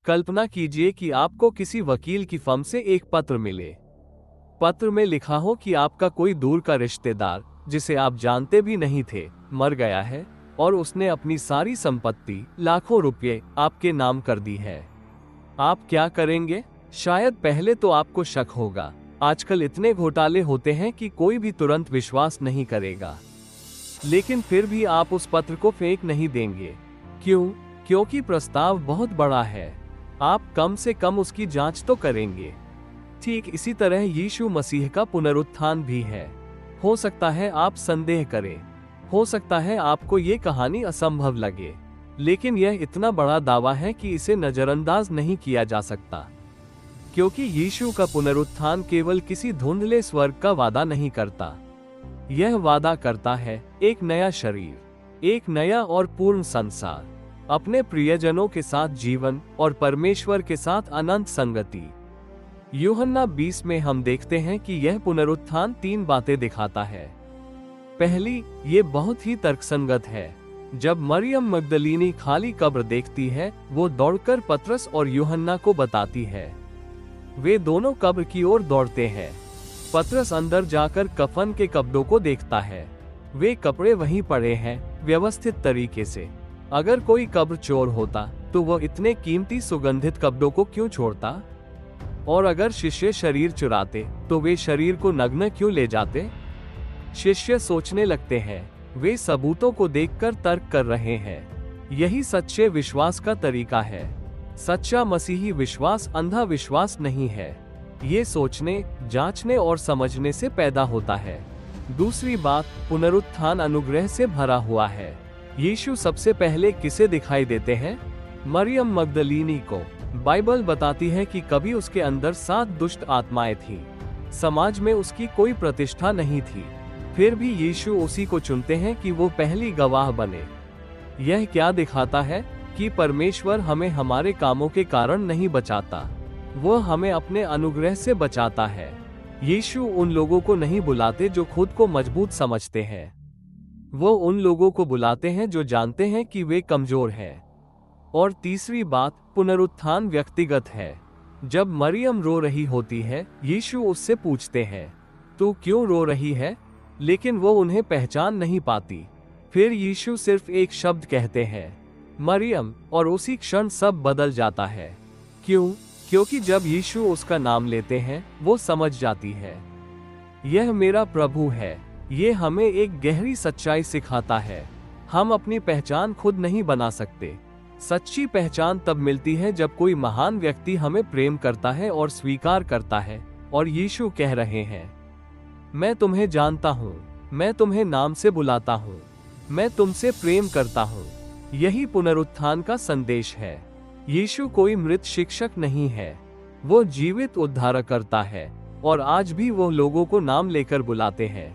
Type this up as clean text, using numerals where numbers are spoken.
कल्पना कीजिए कि आपको किसी वकील की फर्म से एक पत्र मिले। पत्र में लिखा हो कि आपका कोई दूर का रिश्तेदार, जिसे आप जानते भी नहीं थे, मर गया है और उसने अपनी सारी संपत्ति, लाखों रुपए, आपके नाम कर दी है। आप क्या करेंगे? शायद पहले तो आपको शक होगा। आजकल इतने घोटाले होते हैं कि कोई भी तुरंत विश्वास नहीं करेगा। लेकिन फिर भी आप उस पत्र को फेंक नहीं देंगे। क्यों? क्योंकि प्रस्ताव बहुत बड़ा है। आप कम से कम उसकी जांच तो करेंगे। ठीक इसी तरह यीशु मसीह का पुनरुत्थान भी है। हो सकता है आप संदेह करें, हो सकता है आपको ये कहानी असंभव लगे, लेकिन यह इतना बड़ा दावा है कि इसे नजरअंदाज नहीं किया जा सकता। क्योंकि यीशु का पुनरुत्थान केवल किसी धुंधले स्वर्ग का वादा नहीं करता। यह वादा करता है एक नया शरीर, एक नया और पूर्ण संसार, अपने प्रियजनों के साथ जीवन और परमेश्वर के साथ अनंत संगति। यूहन्ना 20 में हम देखते हैं कि यह पुनरुत्थान 3 बातें दिखाता है। पहली, ये बहुत ही तर्कसंगत है। जब मरियम मगदलीनी खाली कब्र देखती है, वो दौड़कर पतरस और यूहन्ना को बताती है। वे दोनों कब्र की ओर दौड़ते हैं। पतरस अंदर जाकर कफन के कपड़ों को देखता है। वे कपड़े वहीं पड़े हैं, व्यवस्थित तरीके से। अगर कोई कब्र चोर होता तो वह इतने कीमती सुगंधित कपड़ों को क्यों छोड़ता? और अगर शिष्य शरीर चुराते तो वे शरीर को नग्न क्यों ले जाते? शिष्य सोचने लगते हैं। वे सबूतों को देखकर तर्क कर रहे हैं। यही सच्चे विश्वास का तरीका है। सच्चा मसीही विश्वास अंधा विश्वास नहीं है। ये सोचने, जांचने और समझने से पैदा होता है। दूसरी बात, पुनरुत्थान अनुग्रह से भरा हुआ है। यीशु सबसे पहले किसे दिखाई देते हैं? मरियम मगदलीनी को। बाइबल बताती है कि कभी उसके अंदर 7 दुष्ट आत्माएं थीं। समाज में उसकी कोई प्रतिष्ठा नहीं थी। फिर भी यीशु उसी को चुनते हैं कि वो पहली गवाह बने। यह क्या दिखाता है? कि परमेश्वर हमें हमारे कामों के कारण नहीं बचाता, वो हमें अपने अनुग्रह से बचाता है। यीशु उन लोगों को नहीं बुलाते जो खुद को मजबूत समझते हैं। वो उन लोगों को बुलाते हैं जो जानते हैं कि वे कमजोर हैं। और तीसरी बात, पुनरुत्थान व्यक्तिगत है। जब मरियम रो रही होती है, यीशु उससे पूछते हैं, तू क्यों रो रही है? लेकिन वो उन्हें पहचान नहीं पाती। फिर यीशु सिर्फ एक शब्द कहते हैं, मरियम, और उसी क्षण सब बदल जाता है। क्यों? क्योंकि जब यीशु उसका नाम लेते हैं, वो समझ जाती है, यह मेरा प्रभु है। ये हमें एक गहरी सच्चाई सिखाता है। हम अपनी पहचान खुद नहीं बना सकते। सच्ची पहचान तब मिलती है जब कोई महान व्यक्ति हमें प्रेम करता है और स्वीकार करता है। और यीशु कह रहे हैं, मैं तुम्हें जानता हूँ, मैं तुम्हें नाम से बुलाता हूँ, मैं तुमसे प्रेम करता हूँ। यही पुनरुत्थान का संदेश है। यीशु कोई मृत शिक्षक नहीं है, वो जीवित उद्धारकर्ता है। और आज भी वो लोगों को नाम लेकर बुलाते हैं।